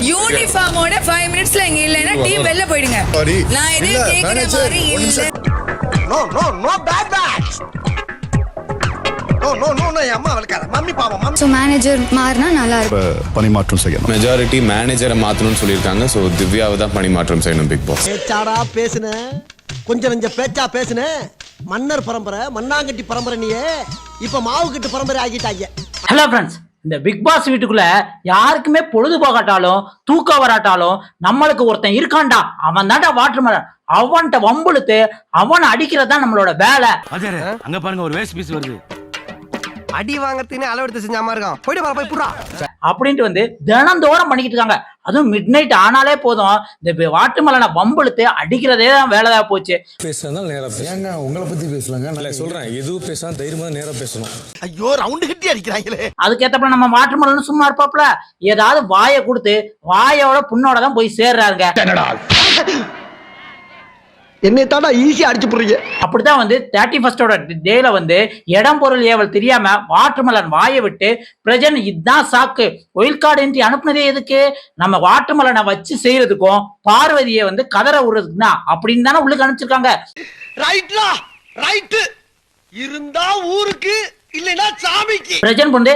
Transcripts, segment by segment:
யூனிஃபார்மோட 5 மினிட்ஸ்ல இங்க இல்லனா டீம் வெளில போயிடுங்க. நான் எதையும் கேக்குற மாதிரி இல்ல. No bad bad. நோ அம்மா வளக்காத மம்மி பாவம் மம்மி. சோ மேனேஜர் மாறினா நல்லா இருக்கும். பணிமாற்றம் செய்யணும். மெஜாரிட்டி மேனேஜரை மாத்தணும்னு சொல்லியிருக்காங்க. ஸோ திவ்யாவை தான் பணிமாற்றம் செய்யணும் பிக் பாஸ். பேச்சாடா பேசுன கொஞ்சம் பேச்சா பேசுன மன்னர் பரம்பரை மண்ணாங்கட்டி பரம்பரை நீயே இப்ப மாவு கட்டு பரம்பரை ஆகிட்டாங்க. ஹலோ ஃப்ரெண்ட்ஸ், இந்த பிக் பாஸ் வீட்டுக்குள்ள யாருக்குமே பொழுது போகாட்டாலும் தூக்கம் வராட்டாலும் நம்மளுக்கு ஒருத்தன் இருக்கான்டா, அவன் தான்டா வாட்டர்மெலன். அவன்கிட்ட வம்புழுத்து அவனை அடிக்கிறதா நம்மளோட வேலை. அங்க பாருங்க ஒரு வேஸ்ட் பீஸ் வருது. அடி வாங்கறதுன்னு அளவெடுத்து செஞ்சாம இருக்கான். போயிட்டு வர போய் புறா அப்படின்ட்டு வந்து தினந்தோறும் பண்ணிக்கிட்டு இருக்காங்க. அதுவும் மிட் நைட் ஆனாலே போதும் இந்த வாட்டர்மெலனை வம்புழுத்து அடிக்கிறதே தான் வேலையா போச்சு. பேசுறதால நேரா பேசுங்க. உங்களை பத்தி பேசலாங்க. நான் சொல்றேன், எதுவும் பேசாம தைரியமா நேரா பேசணும். ஐயோ ரவுண்டு கட்டி அடிக்கிறாங்களே. அதுக்கேத்தப்ப நம்ம வாட்டர்மெலன் சும்மா இருப்பாப்ல, ஏதாவது வாயை கொடுத்து வாயோட புண்ணோட தான் போய் சேர்றாங்க. என்னை தாண்டா ஈஸியா அடிச்சு போடுறீங்க. அப்படிதான் வந்து 31st டேல வந்து இடம் பொருள் ஏவல் தெரியாம வாட்டர்மெலன் வாயை விட்டு பிரஜன் இதுதான் சாக்கு ஒயில் கார்டு என்ட்ரி அனுப்புனதே எதுக்கு, நம்ம வாட்டர்மெலனை வச்சு செய்யறதுக்கும் பார்வதியை வந்து கதற விடுறதுக்கு தான் அப்படின்னு தானே உள்ளுக்கு அனுப்பிச்சிருக்காங்க. ரைட்லா ரைட் இருந்தா ஊருக்கு இல்லனா சாமிக்கு. பிரஜன் வந்து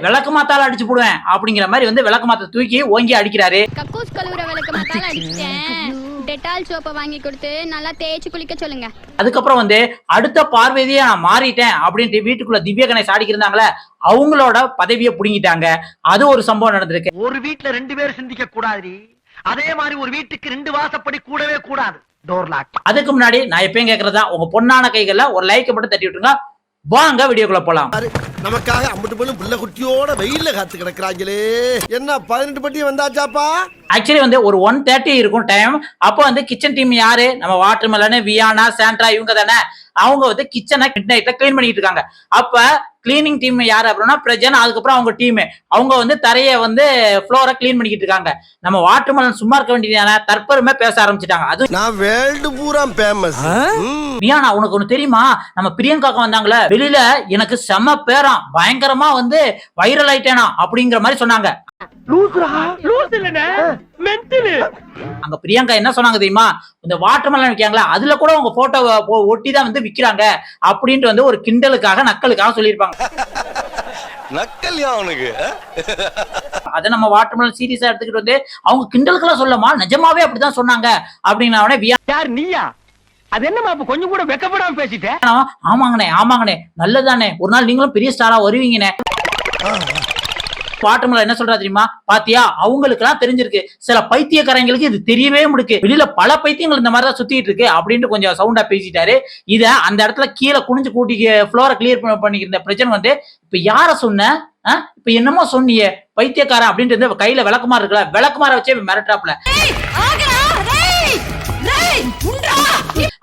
விளக்கு மாத்தால அடிச்சு போடுவேன் அப்படிங்கிற மாதிரி வந்து விளக்கு மாத்த தூக்கி ஓங்கி அடிக்கிறாரு. கக்கூஸ் கழுவுற விளக்கு மாத்தால அடிச்சேன். டெட்டால் சோப்பை வாங்கி கொடுத்து நல்லா தேய்ச்சி குளிக்க சொல்லுங்க. அதுக்கப்புறம் வந்து அடுத்த பார்வதியை நான் மாறிட்டேன் அப்படின்ட்டு வீட்டுக்குள்ள திவ்ய கணேஷ் ஆடிக்கிருந்தாங்களே, அவங்களோட பதவியை புடுங்கிட்டாங்க. அது ஒரு சம்பவம் நடந்திருக்கு. ஒரு வீட்டுல 2 பேர் சிந்திக்க கூடாது, அதே மாதிரி ஒரு வீட்டுக்கு 2 வாசப்படி கூடவே கூடாது. Door lock. அதுக்கு முன்னாடி நான் எப்பயும் கேக்குறதா, உங்க பொண்ணான கைகள்ல ஒரு லைக் மட்டும் தட்டி விட்டுருங்க. வாங்க வீடியோக்குள்ள போலாம். நமக்காக அம்பட்டு பொண்ணு புள்ள குட்டியோட வெயில்ல காத்து கிடக்குறாங்களே. என்ன 18 பட்டி வந்தாச்சாப்பா? ஆக்சுவலி வந்து ஒரு 1:30 இருக்கும் டைம். அப்போ வந்து கிச்சன் டீம் யாரு, நம்ம வாட்டர்மெலன், வியானா, சாண்ட்ரா இவங்க தானே. அவங்க வந்து கிச்சனை மிட் நைட்ல கிளீன் பண்ணிட்டு இருக்காங்க. அப்ப கிளீனிங் டீம் யாரு அப்படின்னா பிரஜன், அதுக்கப்புறம் அவங்க டீம் அவங்க வந்து தரைய வந்து ஃப்ளோரை கிளீன் பண்ணிக்கிட்டு இருக்காங்க. நம்ம வாட்டர்மெலன் சும்மா இருக்க வேண்டியதான தற்பெருமை பேச ஆரம்பிச்சிட்டாங்க. அது நான் வேர்ல்டு பூரா ஃபேமஸ். வியானா உனக்கு ஒண்ணு தெரியுமா, நம்ம பிரியங்காக்க வந்தாங்களே வெளியில எனக்கு செம பேராம், பயங்கரமா வந்து வைரல் ஆயிட்டேனா அப்படிங்கிற மாதிரி சொன்னாங்க. அங்க பிரியங்கா என்ன சொன்னாங்க தெரியுமா, இந்த வாட்டர்மெலன் விற்காங்களா அதுல கூட உங்க போட்டோ ஒட்டி தான் வந்து விக்கிறாங்க அப்படின்ட்டு வந்து ஒரு கிண்டலுக்காக நக்கலுக்காக சொல்லியிருப்பாங்க. நக்கல்யா அவனுக்கு. அத நம்ம வாட்டர்மெலன் சீரியஸா எடுத்துக்கிட்டு வந்து அவங்க கிண்டலுக்கெல்லாம் சொல்லமா நிஜமாவே அப்படிதான் சொன்னாங்க அப்படின்னா யார் நீயா? அது என்னமா அப்ப கொஞ்சம் கூட வெக்கப்படாம பேசிட்டேன். ஆமாங்கண்ணே நல்லதானே, ஒரு நாள் நீங்களும் பெரிய ஸ்டாரா வருவீங்கண்ணே. வாட்டர்மெலன் என்ன சொல்றா தெரியுமா, பாத்தியா அவங்களுக்கு எல்லாம் தெரிஞ்சிருக்கு, சில பைத்தியக்காரங்களுக்கு இது தெரியவே முடியுது, வெளியில பல பைத்தியங்கள் இந்த மாதிரிதான் சுத்திட்டு இருக்கு அப்படின்னு கொஞ்சம் சவுண்டா பேசிட்டாரு. இத அந்த இடத்துல கீழே குனிஞ்சு கூட்டி ஃப்ளோரை கிளியர் பண்ணிக்கிற பிரச்சனை வந்து இப்ப யார சொன்ன, இப்ப என்னமோ சொன்னியே பைத்தியக்காரன் அப்படின்ட்டு கையில விளக்குமாறு இருக்குல்ல, விளக்குமாற வச்சே மிரட்டாப்ல.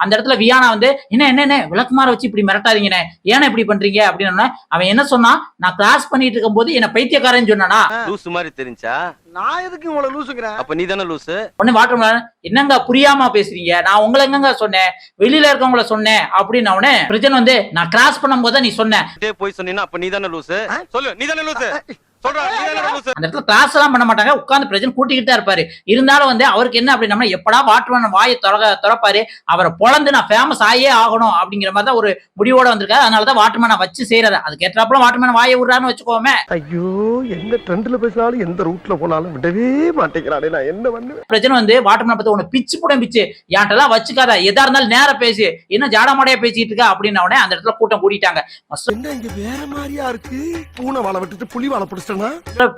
அந்த இடத்துல வியானா வந்து என்ன விளக்குமாற வச்சு இப்படி மிரட்டாதீங்கண்ணே, ஏன்னா இப்படி பண்றீங்க அப்படின்னு. அவன் என்ன சொன்னா, நான் கிளாஸ் பண்ணிட்டு இருக்கும் போது என்ன பைத்தியக்காரன்னு சொன்னானா. லூசு மாதிரி தெரிஞ்சா நான் எதுக்கு உங்களை லூசுங்கிறேன்? அப்ப நீ தானே லூசு. உடனே வாட்டர்மெலன் என்னங்க புரியாம பேசுறீங்க, நான் உங்களை எங்க சொன்னேன், வெளியில இருக்கவங்கள சொன்னேன் அப்படின்னு. அவனே பிரச்சனை வந்து நான் கிளாஸ் பண்ணும் போது நீ சொன்ன போய் சொன்னீங்கன்னா அப்ப நீ தானே லூசு. சொல்லு நீ தானே லூசு. அந்த இடத்துல கிளாஸ் எல்லாம் பண்ண மாட்டாங்க, உட்கார்ந்து பிரச்சனை கூட்டிக்கிட்டு தான் இருப்பாரு. இருந்தாலும் வந்து அவருக்கு என்ன அப்படின்னா, எப்படா வாட்டர்மெலன் வாயை திறப்பாரு, அவரை பொழந்து நான் ஃபேமஸ் ஆயே ஆகணும் அப்படிங்கிற மாதிரி தான் ஒரு முடிவோட வந்திருக்காரு. அதனாலதான் வாட்டர்மெலனை வச்சு செய்யறாரு. அதுக்கு ஏற்றாப்புல வாட்டர்மெலன் வாயை விடுறான்னு வச்சுக்கோமே. ஐயோ எந்த ட்ரெண்ட்ல பேசினாலும் எந்த ரூட்ல போனாலும் விடவே மாட்டேங்கிறானே, நான் என்ன பண்ணுவேன்? பிரச்சனை வந்து வாட்டர்மெலன் பத்தி உன்னை பிச்சு போட பிச்சு என்கிட்ட வச்சுக்காத, எதா இருந்தாலும் நேரம் பேசி, என்ன ஜாடமாடையா பேசிட்டு இருக்க அப்படின்ன உடனே அந்த இடத்துல கூட்டம் கூட்டிட்டாங்க. இங்க வேற மாதிரியா இருக்கு, பூனை வாழை விட்டுட்டு புலி வாழை பிடிச்சிட்டா.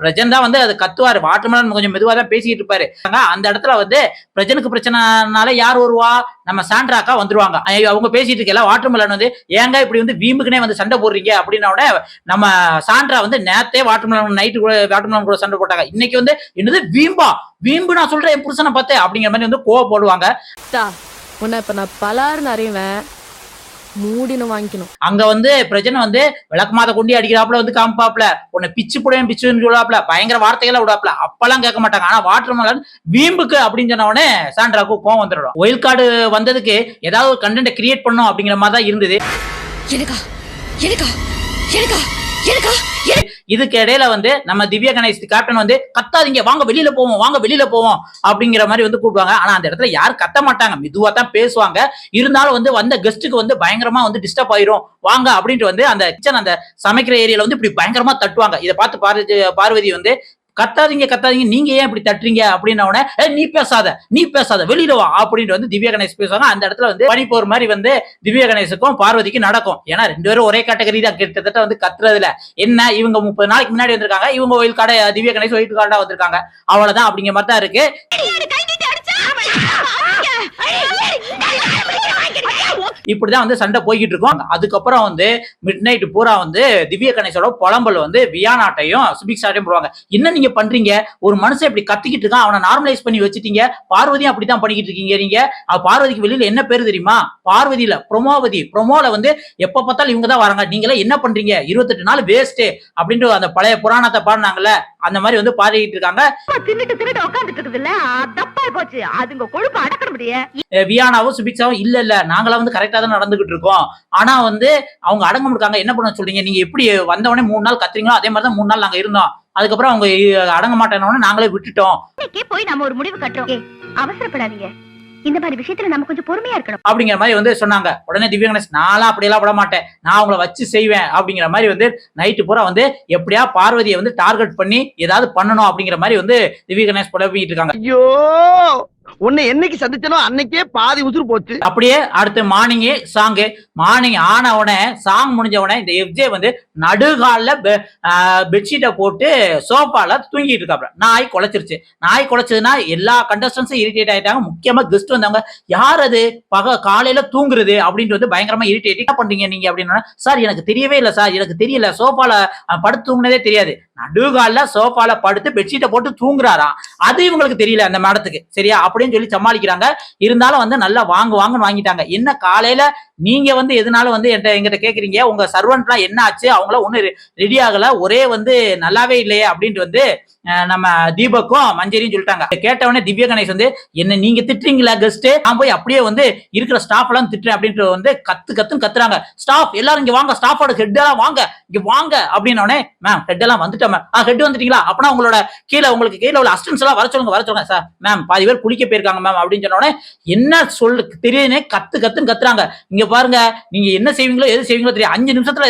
பிரஜன் தான் வந்து அது கத்துவாரு, வாட்டர்மெலன் கொஞ்சம் மெதுவா தான் பேசிட்டு இருப்பாரு. அந்த இடத்துல வந்து பிரஜனுக்கு பிரச்சனைனால யார் வருவா, நம்ம சாண்ட்ராக்கா வந்துருவாங்க. அவங்க பேசிட்டு இருக்கல, வாட்டர்மெலன் வந்து ஏங்க இப்படி வந்து வீம்புக்குனே வந்து சண்டை போடுறீங்க அப்படின்ன உடனே நம்ம சாண்ட்ரா வந்து நேத்தே வாட்டர்மெலன் நைட்டு வாட்டர்மெலன் கூட சண்டை போட்டாங்க. இன்னைக்கு வந்து என்னது வீம்பு நான் சொல்றேன் என் புருஷனை பார்த்து அப்படிங்கிற மாதிரி வந்து கோவ போடுவாங்க. உன்னை இப்ப நான் பலாருன்னு அறிவேன், மூடின வாங்கிக்கணும். அங்க வந்து பிரச்சனை வந்து விளக்கமாத கொண்டு அடிக்கிறாப்புல வந்து காமிப்பாப்ல, உன்னை பிச்சு புடையும் பிச்சுன்னு சொல்லுவாப்ல, பயங்கர வார்த்தைகளை விடாப்ல. அப்பெல்லாம் கேட்க மாட்டாங்க. ஆனா வாட்டர்மெலன் வீம்புக்கு அப்படின்னு சொன்ன உடனே சாண்ட்ராக்கு கோவம் வந்துடும். ஒயில் கார்டு வந்ததுக்கு ஏதாவது ஒரு கண்டென்ட் கிரியேட் பண்ணும் அப்படிங்கிற மாதிரி தான் இருந்தது. இதுக்கு இடையில வந்து நம்ம திவ்யா கணேஷ் கேப்டன் வந்து கத்தாதீங்க, வாங்க வெளியில போவோம், வாங்க வெளியில போவோம் அப்படிங்கிற மாதிரி வந்து கூப்பிடுவாங்க. ஆனா அந்த இடத்துல யாரும் கத்த மாட்டாங்க, மெதுவா தான் பேசுவாங்க. இருந்தாலும் வந்து வந்த கெஸ்ட்டுக்கு வந்து பயங்கரமா வந்து டிஸ்டர்ப் ஆயிரும், வாங்க அப்படின்ட்டு வந்து அந்த கிச்சன் அந்த சமைக்கிற ஏரியால வந்து இப்படி பயங்கரமா தட்டுவாங்க. இதை பார்த்து பார்வதி வந்து கத்தாதீங்க கத்தாதீங்க, நீங்க ஏன் இப்படி தட்டுறீங்க அப்படின்ன உடனே நீ பேசாத வெளியில வா அப்படின்ட்டு வந்து திவ்யா கணேஷ் பேசுவாங்க. அந்த இடத்துல வந்து பனி போற மாதிரி வந்து திவ்யா கணேஷுக்கும் பார்வதிக்கும் நடக்கும். ஏன்னா 2 பேரும் ஒரே கேட்டகரி தான் கிட்டத்தட்ட வந்து கத்துறதுல. என்ன இவங்க 30 நாளைக்கு முன்னாடி வந்திருக்காங்க, இவங்க ஒயில் கார்டை திவ்யா கணேஷ் ஒயில் கார்டா வந்திருக்காங்க, அவ்வளவுதான் அப்படிங்கிற மாதிரி தான் இருக்கு. இப்படிதான் வந்து சண்டை போய்கிட்டு இருக்கும். அதுக்கப்புறம் வந்து மிட் நைட் பூரா வந்து திவ்யா கணேஷோட புலம்பல் வந்து வியானாட்டையும் சுபிக்ஷாட்டையும் போடுவாங்க. என்ன நீங்க பண்றீங்க, ஒரு மனுஷன் இப்படி கத்திக்கிட்டு இருக்கான், அவனை நார்மலைஸ் பண்ணி வச்சுட்டீங்க, பார்வதியும் அப்படித்தான் பண்ணிக்கிட்டு இருக்கீங்க. நீங்க பார்வதிக்கு வெளியில என்ன பேரு தெரியுமா, பார்வதியில ப்ரொமோவதி, ப்ரொமோல வந்து எப்ப பார்த்தாலும் இவங்க தான் வராங்க, நீங்களே என்ன பண்றீங்க, 28 நாள் வேஸ்ட் அப்படின்ட்டு அந்த பழைய புராணத்தை பாடினாங்கல்ல, அந்த மாதிரி வந்து பாடிக்கிட்டு இருக்காங்க. உட்காந்துட்டு இருக்குதுல்ல, தப்பா போச்சு, அதுங்க கொழுப்பு அடக்க முடியாது. வியானாவும் சுபிக்ஷாவும் இல்ல நாங்களா வந்து கரெக்டா தான் நடந்துகிட்டு இருக்கோம், ஆனா வந்து அவங்க அடங்க முடியாங்க, என்ன பண்ண சொல்றீங்க, நீங்க எப்படி வந்தவொடனே 3 நாள் கத்துறீங்களோ அதே மாதிரி தான் 3 நாள் நாங்க இருந்தோம், அதுக்கப்புறம் அவங்க அடங்க மாட்டேன்னு நாங்களே விட்டுட்டோம். போய் நம்ம ஒரு முடிவு கட்டுறோம், அவசரப்படாதீங்க, இந்த மாதிரி விஷயத்துல நம்ம கொஞ்சம் பொறுமையா இருக்கணும் அப்படிங்கிற மாதிரி வந்து சொன்னாங்க. உடனே திவ்யா கணேஷ் நான்லாம் அப்படியெல்லாம் விட மாட்டேன், நான் அவங்கள வச்சு செய்வேன் அப்படிங்கிற மாதிரி வந்து நைட்டு பூரா வந்து எப்படியா பார்வதியை வந்து டார்கெட் பண்ணி ஏதாவது பண்ணணும் அப்படிங்கிற மாதிரி வந்து திவ்யா கணேஷ் புலம்பிட்டு இருக்காங்க. ஐயோ, உன்னை என்னைக்கு சந்திச்சனோ அன்னைக்கே பாதி உசுறு போச்சு. அப்படியே அடுத்து மார்னிங் ஆன உடனே சாங் முடிஞ்ச உடனே இந்த எஃப்ஜே வந்து நடுகால பெட்ஷீட்டை போட்டு சோஃபால தூங்கிட்டு இருக்காப்ல. நாய் குலைச்சதுன்னா எல்லா கண்டஸ்டன்ஸும் இரிட்டேட் ஆயிட்டாங்க. முக்கியமா கெஸ்ட் வந்தவங்க, யார் அது காலையில தூங்குறது அப்படின்ட்டு வந்து பயங்கரமா இரிட்டேட். என்ன பண்றீங்க நீங்க அப்படின்னா, சார் எனக்கு தெரியவே இல்லை சார், எனக்கு தெரியல, சோஃபால படுத்து தூங்குனதே தெரியாது. நடுகால சோஃபால படுத்து பெட்ஷீட்டை போட்டு தூங்குறாராம், அது இவங்களுக்கு தெரியல அந்த மேடத்துக்கு, சரியா அப்படின்னு சொல்லி சமாளிக்கிறாங்க. இருந்தாலும் வந்து நல்லா வாங்குன்னு வாங்கிட்டாங்க. என்ன காலையில நீங்க வந்து எதனால வந்து என்கிட்ட கேக்குறீங்க, உங்க சர்வன்ட்லாம் என்ன ஆச்சு, அவங்கள ஒண்ணு ரெடி ஆகல, ஒரே வந்து நல்லாவே இல்லையே அப்படின்ட்டு வந்து நம்ம தீபக்கும் மஞ்சரியும் சொல்லிட்டாங்க. கேட்டவனே திவ்யா கணேஷ் வந்து என்ன நீங்க திட்டுறீங்களா கெஸ்ட், நான் போய் அப்படியே வந்து இருக்கிற ஸ்டாஃப் எல்லாம் திட்டுறேன் அப்படின்ட்டு வந்து கத்துறாங்க. ஸ்டாஃப் எல்லாரும் இங்க வாங்க, ஸ்டாஃபோட ஹெட் எல்லாம் வாங்க இங்க வாங்க அப்படின்னோடனே, மேம் ஹெட் எல்லாம் வந்துட்டோம் மேம். ஹெட் வந்துட்டீங்களா, அப்படின்னா உங்களோட உங்களுக்கு கீழே உள்ள அசிஸ்டன்ஸ் எல்லாம் வர சொல்லுங்க சார். மேம் பாதி பேர் குளிக்க போயிருக்காங்க மேம் அப்படின்னு சொன்ன உடனே என்ன தெரியுதுன்னே கத்துறாங்க. இங்க பாருங்க, நீங்க என்ன செய்வீங்களோ எது செய்வீங்களோ தெரியும், 5 நிமிஷத்துல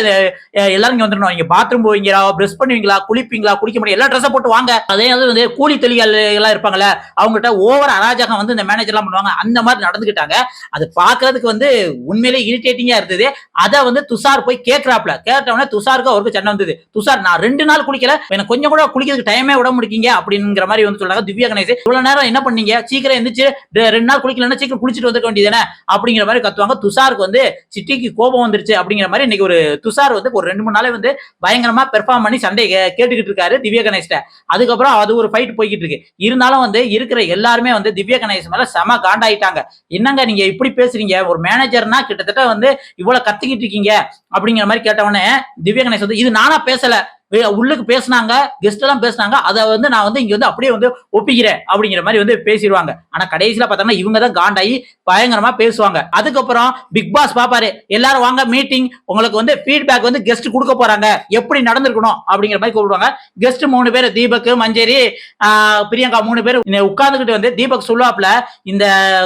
எல்லாரும் இங்க வந்துடணும். நீங்க பாத்ரூம் போவீங்களா, பிரஷ் பண்ணுவீங்களா, குளிப்பீங்களா, குளிக்க முடியும், எல்லா ட்ரெஸ் போட்டு வாங்க. அதே வந்து கூலி தொழிலாளர்கள் எல்லாம் இருப்பாங்கல்ல, அவங்ககிட்ட ஓவர் அராஜகம் வந்து இந்த மேனேஜர் எல்லாம் பண்ணுவாங்க, அந்த மாதிரி நடந்துக்கிட்டாங்க. அது பாக்குறதுக்கு வந்து உண்மையிலே இரிட்டேட்டிங்கா இருந்தது. அத வந்து துஷார் போய் கேட்டவனே துஷாருக்கு அவருக்கு சண்டை வந்தது. துஷார் நான் 2 நாள் குளிக்கல, எனக்கு கொஞ்சம் கூட குளிக்கிறதுக்கு டைமே விட முடிக்கீங்க அப்படிங்கிற மாதிரி வந்து சொல்றாங்க. திவ்யா கணேஷ் இவ்வளவு நேரம் என்ன பண்ணீங்க, சீக்கிரம் எந்திரிச்சு 2 நாள் குளிக்கலன்னா சீக்கிரம் குளிச்சுட்டு வந்துக்க வேண்டியதானே அப்படிங்கிற மாதிரி கத்துவாங்க. துஷாருக்கு வந்து சிட்டிக்கு கோபம் வந்துருச்சு அப்படிங்கிற மாதிரி இன்னைக்கு ஒரு துஷார் வந்து ஒரு 2-3 நாளே வந்து பயங்கரமா பெர்ஃபார்ம் பண்ணி சண்டை கேட்டுக்கிட்டு இருக்காரு திவ்யா கணேஷ்ட. அதுக்கப்புறம் அது ஒரு ஃபைட் போய்கிட்டு இருக்கு. இருந்தாலும் வந்து இருக்கிற எல்லாருமே வந்து திவ்யா கணேஷ் மேல செம காண்டாயிட்டாங்க. என்னங்க நீங்க இப்படி பேசுறீங்க, ஒரு மேனேஜர்னா கிட்டத்தட்ட வந்து இவ்வளவு கத்திக்கிட்டு இருக்கீங்க அப்படிங்கிற மாதிரி கேட்டவொடனே திவ்யா கணேஷ் வந்து இது நானா பேசல, உள்ளுக்கு பேசினாங்க, கெஸ்ட் எல்லாம் பேசினாங்க, அதை வந்து நான் வந்து இங்க வந்து அப்படியே வந்து ஒப்பிக்கிறேன் அப்படிங்கிற மாதிரி வந்து பேசிடுவாங்க. ஆனா கடைசியில பார்த்தோம்னா இவங்க தான் காண்டாயி பயங்கரமா பேசுவாங்க. அதுக்கப்புறம் பிக் பாஸ் பாப்பாரு, எல்லாரும் வாங்க மீட்டிங், உங்களுக்கு வந்து ஃபீட்பேக் வந்து கெஸ்ட் கொடுக்க போறாங்க, எப்படி நடந்திருக்கணும் அப்படிங்கிற மாதிரி கூப்பிடுவாங்க. கெஸ்ட் 3 பேர், தீபக், மஞ்சரி, பிரியங்கா 3 பேர் உட்கார்ந்துகிட்டு வந்து தீபக் சொல்லுவாப்ல, இந்த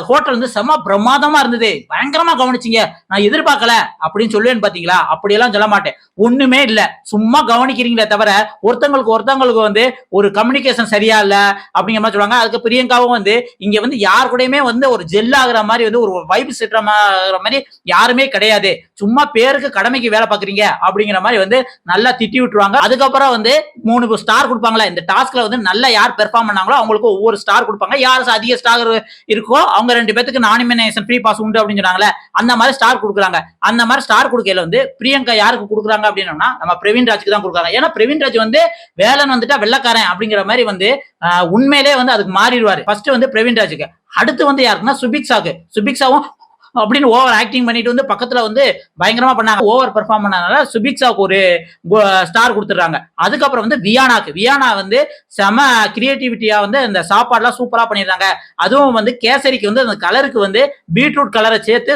ஹோட்டல் வந்து செம பிரமாதமா இருந்தது, பயங்கரமா கவனிச்சிங்க, நான் எதிர்பார்க்கல அப்படின்னு சொல்லுவேன்னு பாத்தீங்களா, அப்படியெல்லாம் சொல்ல மாட்டேன், ஒண்ணுமே இல்ல, சும்மா கவனிக்கிறீங்க தவிர ஒருத்தங்களுக்கு வந்து ஒரு கம்யூனிகேஷன் சரியா இல்ல அப்படிங்கிற மாதிரி சொல்லுவாங்க. அதுக்கு பிரியங்காவும் வந்து இங்க வந்து யார் கூடயுமே வந்து ஒரு ஜெல் ஆகுற மாதிரி வந்து ஒரு வைப் செட்ற மாதிரி யாருமே கிடையாது, சும்மா பேருக்கு கடமைக்கு வேலை பாக்குறீங்க அப்படிங்கிற மாதிரி வந்து நல்லா திட்டி விட்டுருவாங்க. அதுக்கப்புறம் வந்து 3 ஸ்டார் கொடுப்பாங்களா, இந்த டாஸ்க்ல வந்து நல்லா யார் பெர்ஃபார்ம் பண்ணாங்களோ அவங்களுக்கு ஒவ்வொரு ஸ்டார் கொடுப்பாங்க. யார் அதிக ஸ்டார் இருக்கோ அவங்க 2 பேருக்கு நாமினேஷன் ஃப்ரீ பாஸ் உண்டு அப்படின்னு சொன்னாங்களே, அந்த மாதிரி ஸ்டார் கொடுக்குறாங்க. அந்த மாதிரி ஸ்டார் கொடுக்கல வந்து பிரியங்கா யாருக்கு கொடுக்குறாங்க அப்படின்னா நம்ம பிரவீன் ராஜுக்கு தான் கொடுக்குறாங்க. ஏன்னா பிரவீன் ராஜ் வந்து வேலன் வந்துட்டா வெள்ளக்காரன் அப்படிங்கிற மாதிரி வந்து உண்மையிலே வந்து அதுக்கு மாறிடுவாரு. ஃபர்ஸ்ட் வந்து பிரவீன் ராஜுக்கு, அடுத்து வந்து யாருக்குன்னா சுபிக்ஷாவும் அப்படின்னு ஓவர் ஆக்டிங் பண்ணிட்டு வந்து பக்கத்துல வந்து பயங்கரமா பண்ணாங்க. ஓவர் பெர்ஃபார்ம் பண்ணனால சுபிக்ஷாவுக்கு ஒரு ஸ்டார் கொடுத்துறாங்க. அதுக்கப்புறம் வந்து வியானா வந்து செம கிரியேட்டிவிட்டியா வந்து இந்த சாப்பாடுலாம் சூப்பரா பண்ணிருந்தாங்க. அதுவும் வந்து கேசரிக்கு வந்து அந்த கலருக்கு வந்து பீட்ரூட் கலரை சேர்த்து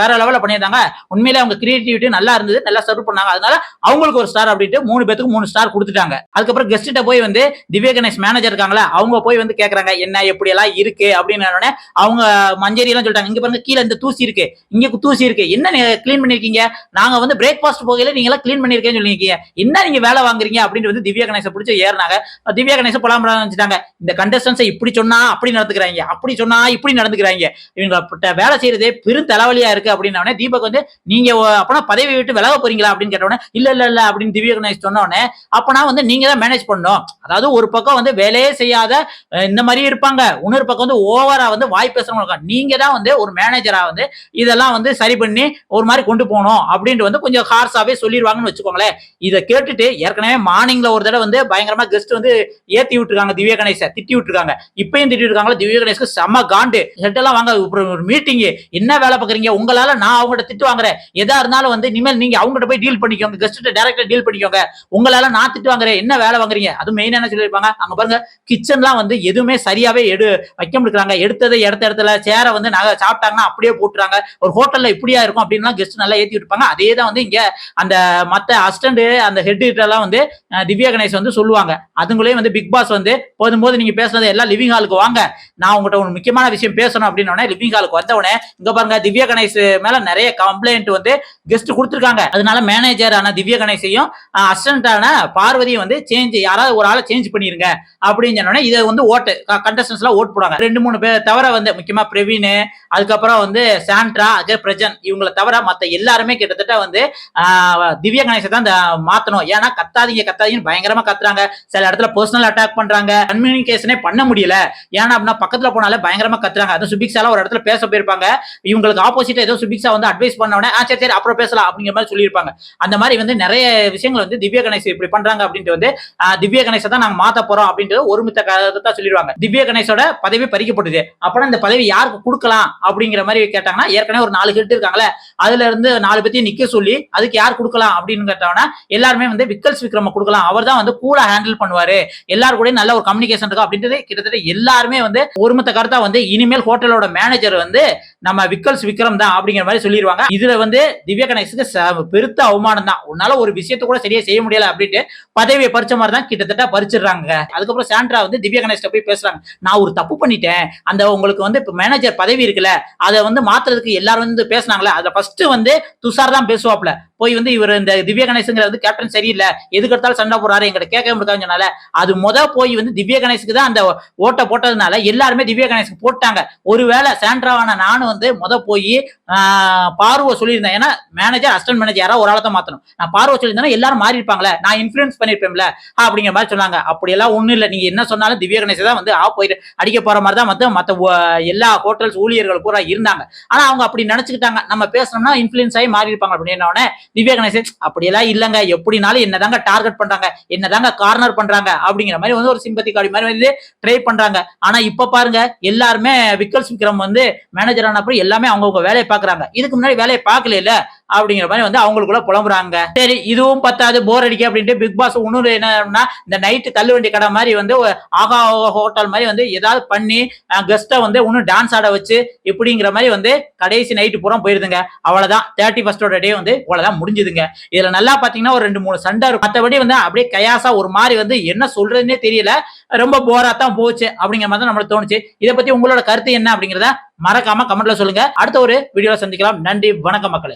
வேற லெவல்ல பண்ணியிருந்தாங்க. உண்மையிலே அவங்க கிரியேட்டிவிட்டி நல்லா இருந்தது, நல்லா சர்வ் பண்ணாங்க. அதனால அவங்களுக்கு ஒரு ஸ்டார் அப்படின்ட்டு 3 பேத்துக்கு 3 ஸ்டார் கொடுத்துட்டாங்க. அதுக்கப்புறம் கெஸ்ட்ட போய் வந்து திவ்யா கணேஷ் மேனேஜர் இருக்காங்களா, அவங்க போய் வந்து கேக்குறாங்க என்ன எப்படி எல்லாம் இருக்கு அப்படின்னு. அவங்க மஞ்சரி எல்லாம் சொல்லிட்டாங்க, இங்க பாருங்க கீழே இந்த தூசி இருக்கு, இங்க தூசி இருக்கு, என்ன கிளீன் பண்ணிருக்கீங்க, நாங்க வந்து பிரேக்ஃபாஸ்ட் போகையில நீங்க எல்லாம் கிளீன் பண்ணிருக்கேன்னு சொல்லிருக்கீங்க, என்ன நீங்க வேலை வாங்குறீங்க அப்படின்னு வந்து திவ்யா கணேச பிடிச்சி ஏறினாங்க. திவ்யா கணேச புலம்புற வச்சுட்டாங்க, இந்த கண்டஸ்டன்ஸ் இப்படி சொன்னா அப்படி நடந்துக்கிறாங்க, அப்படி சொன்னா இப்படி நடந்துக்கிறாங்க, இவங்க வேலை செய்யறதே பெரும் தலைவலியா இருக்கு அப்படின்னு. தீபக் வந்து நீங்க அப்பனா பதவி விட்டு விலக போறீங்களா அப்படின்னு கேட்டோன்னே இல்ல இல்ல இல்ல அப்படின்னு திவ்யா கணேஷ் சொன்னோடனே அப்பனா வந்து நீங்க தான் மேனேஜ் பண்ணணும். அதாவது ஒரு பக்கம் வந்து வேலையே செய்யாத இந்த மாதிரி இருப்பாங்க, இன்னொரு பக்கம் வந்து ஓவரா வந்து வாய் பேசுறவங்க, நீங்க தான் வந்து ஒரு மேனேஜரா வந்து இதெல்லாம் வந்து சரி பண்ணி ஒரு மாதிரி கொண்டு போகணும் அப்படின்ட்டு வந்து கொஞ்சம் ஹார்ஸாவே சொல்லிடுவாங்கன்னு வச்சுக்கோங்களேன். இதை கேட்டுட்டு ஏற்கனவே மார்னிங்ல ஒரு தடவை வந்து பயங்கரமா கெஸ்ட் வந்து ஏத்தி விட்டுருக்காங்க, திவ்யா கணேச திட்டி விட்டுருக்காங்க, இப்பயும் திட்டி இருக்காங்களா. திவ்யா கணேஷ்க்கு செம்ம காண்டு, ஹெட் எல்லாம் வாங்க ஒரு மீட்டிங், என்ன வேலை பாக்குறீங்க, உங்களால நான் அவங்ககிட்ட திட்டு வாங்குறேன், எதா இருந்தாலும் வந்து இனிமேல் நீங்க அவங்ககிட்ட போய் டீல் பண்ணிக்கோங்க, கெஸ்ட் டைரக்டா டீல் பண்ணிக்கோங்க, உங்களால நான் திட்டு வாங்குறேன், என்ன வேலை வாங்குறீங்க. அது மெயின் என்ன சொல்லிருப்பாங்க, அங்க பாருங்க கிச்சன்லாம் வந்து எதுவுமே சரியாவே வைக்க முடிக்கிறாங்க, எடுத்ததை இடத்துல சேரை வந்து நாங்க சாப்பிட்டாங்கன்னா அப்படியே போட்டுறாங்க, ஒரு ஹோட்டல்ல இப்படியா இருக்கும் அப்படின்னு கெஸ்ட் நல்லா ஏத்தி விட்டுப்பாங்க. அதே தான் வந்து இங்க அந்த மத்த அசிஸ்டன்ட் அந்த ஹெட் எல்லாம் வந்து திவ்யா கணேஷ் வந்து சொல்லுவாங்க. அதுங்களே வந்து பிக் பாஸ் வந்து போது நீங்க பேசுறது எல்லாம் லிவிங் ஹாலுக்கு வாங்க, நான் உங்ககிட்ட ஒரு முக்கியமான விஷயம் பேசணும் அப்படின்னு லிவிங் ஹாலுக்கு வந்த உடனே இங்க பாருங்க திவ்யா கணேஷ் மேல நிறைய கம்ப்ளைண்ட் வந்து கெஸ்ட் கொடுத்திருக்காங்க. அதனால மேனேஜர் ஆன திவ்யா கணேஷையும் அசிஸ்டன்ட் ஆன பார்வதியும் வந்து யாராவது ஒரு ஆளை சேஞ்ச் பண்ணிருங்க அப்படின்னு சொன்னோன்னே இதை வந்து ஓட்டு கண்டஸ்டன்ஸ் எல்லாம் ஓட் போடுவாங்க. 2-3 பேர் தவிர வந்து முக்கியமா பிரவீன், அதுக்கப்புறம் வந்து சாண்ட்ரா, அஜய் பிரஜன், இவங்களை தவிர மத்த எல்லாருமே கிட்டத்தட்ட வந்து திவ்யா கணேஷை தான் மாத்தணும். ஏன்னா கத்தாதீங்கன்னு பயங்கரமா கத்துறாங்க, சில இடத்துல பர்சனல் அட்டாக் பண்றாங்க, கம்யூனிகேஷனே பண்ண முடியல. ஏன்னா அப்படின்னா பக்கத்துல போனாலே பயங்கரமா கத்துறாங்க. அது சுபிக்ஷா ஒரு இடத்துல பேச போயிருப்பாங்க, இவங்களுக்கு ஆப்போசிட்டா ஏதோ சுபிக்ஷா வந்து அட்வைஸ் பண்ண உடனே சரி அப்புறம் பேசலாம் அப்படிங்கிற மாதிரி சொல்லியிருப்பாங்க. அந்த மாதிரி வந்து நிறைய விஷயங்கள் வந்து திவ்யா கணேஷ் இப்படி பண்றாங்க அப்படின்ட்டு வந்து திவ்யா கணேஷை தான் நாங்க மாத்த போறோம் அப்படின்ட்டு ஒருமித்த கருத்தா சொல்லிடுவாங்க. திவ்யா கணேஷோட பதவி பறிக்கப்பட்டது. அப்புறம் இந்த பதவி யாருக்கு கொடுக்கலாம் அப்படிங்கிற மாதிரி கேட்டாங்கன்னா ஏற்கனவே ஒரு 4 கேட்டு இருக்காங்களே, அதுல இருந்து 4 பேத்தையும் நிக்க சொல்லி அதுக்கு யார் கொடுக்கலாம் அப்படின்னு கேட்டாங்கன்னா எல்லாருமே வந்து விக்கல்ஸ் விக்ரம கொடுக்கலாம், அவர் தான் வந்து கூலா ஹேண்டில் பண்ணுவாரு, எல்லாரும் கூட நல்ல ஒரு கம்யூனிகேஷன் இருக்கும் அப்படின்றது கிட்டத்தட்ட எல்லாருமே வந்து ஒருமித்த கருத்தா வந்து இனிமேல் ஹோட்டலோட மேனேஜர் வந்து நம்ம விக்கல்ஸ் விக்ரம் தான் அப்படிங்கிற மாதிரி சொல்லிடுவாங்க. இதுல வந்து திவ்யா கணேஷுக்கு பெருத்த அவமானம் தான், உன்னால ஒரு விஷயத்த கூட சரியா செய்ய முடியல அப்படின்ட்டு பதவியை பறிச்ச மாதிரி தான் கிட்டத்தட்ட பறிச்சிடுறாங்க. அதுக்கப்புறம் சாண்ட்ரா வந்து திவ்யா கணேஷ்ட போய் பேசுறாங்க, நான் ஒரு தப்பு பண்ணிட்டேன், அந்த உங்களுக்கு வந்து இப்ப மேனேஜர் பதவி இருக்குல்ல அதை வந்து மாத்துறதுக்கு எல்லாரும் வந்து பேசினாங்களே, அதுல ஃபர்ஸ்ட் வந்து துஷார் தான் பேசுவாப்ல, போய் வந்து இவர் இந்த திவ்யா கணேஷ்ங்கிற வந்து கேப்டன் சரியில்லை, எதுக்கு எடுத்தாலும் சண்டை போறாரு, எங்கிட்ட கேட்க முடியாதுன்னு சொன்னால அது போய் வந்து திவ்யா கணேஷ்க்கு தான் அந்த ஓட்ட போட்டதுனால எல்லாருமே திவ்யா கணேஷ்க்கு போட்டாங்க. ஒருவேளை சாண்ட்ராவான நானும் வந்து போய் பார்வை சொல்லியிருந்தேன், ஏன்னா மேனேஜர் அசிஸ்டன்ட் மேனேஜர் யாராவது ஒரு ஆளை தான் மாத்தணும், நான் பார்வை சொல்லியிருந்தேன் எல்லாரும் மாறி இருப்பாங்களே, நான் இன்ஃபுளுன்ஸ் பண்ணிருப்பேன்ல அப்படிங்கிற மாதிரி சொன்னாங்க. அப்படி எல்லாம் ஒண்ணும் இல்லை, நீங்க என்ன சொன்னாலும் திவ்யா கணேஷ் தான் வந்து போயிட்டு அடிக்க போற மாதிரி தான் மத்த எல்லா ஹோட்டல்ஸ் ஊழியர்கள் பூரா இருந்தாங்க. ஆனா அவங்க அப்படி நினைச்சுக்கிட்டாங்க, நம்ம பேசணும்னா இன்ஃபுளுன்ஸ் ஆகி மாறி இருப்பாங்க அப்படின்னு. திவ்யா கணேஷ் அப்படியெல்லாம் இல்லங்க, எப்படினாலும் என்னதாங்க டார்கெட் பண்றாங்க, என்னதாங்க கார்னர் பண்றாங்க அப்படிங்கிற மாதிரி வந்து ஒரு சிம்பத்தி கார்டு மாதிரி வந்து ட்ரை பண்றாங்க. ஆனா இப்ப பாருங்க எல்லாருமே விக்கல்ஸ் விக்ரம் வந்து மேனேஜர் ஆன அப்புறம் எல்லாமே அவங்க வேலையை பாக்குறாங்க, இதுக்கு முன்னாடி வேலையை பார்க்கல இல்ல அப்படிங்கிற மாதிரி வந்து அவங்களுக்குள்ள புலம்புறாங்க. சரி இதுவும் பத்தாது போர் அடிக்க அப்படின்ட்டு பிக் பாஸ் இன்னொரு என்னன்னா இந்த நைட்டு தள்ளுவண்டி கடை மாதிரி வந்து ஆகா ஹோட்டல் மாதிரி வந்து ஏதாவது பண்ணி கெஸ்ட்டை வந்து இன்னும் டான்ஸ் ஆட வச்சு இப்படிங்கிற மாதிரி வந்து கடைசி நைட்டு பூரா போயிருதுங்க. அவ்வளவுதான் 31st டே வந்து அவ்வளவுதான் முடிஞ்சுதுங்க. இதுல நல்லா பாத்தீங்கன்னா ஒரு 2-3 சண்டை இருக்கும், மற்றபடி வந்து அப்படியே கயாசா ஒரு மாதிரி வந்து என்ன சொல்றதுன்னே தெரியல, ரொம்ப போரா தான் போச்சு அப்படிங்கிற மாதிரி தான் நம்மளுக்கு தோணுச்சு. இதை பத்தி உங்களோட கருத்து என்ன அப்படிங்கிறத மறக்காம கமெண்ட்ல சொல்லுங்க. அடுத்த ஒரு வீடியோல சந்திக்கலாம். நன்றி, வணக்கம் மக்களே.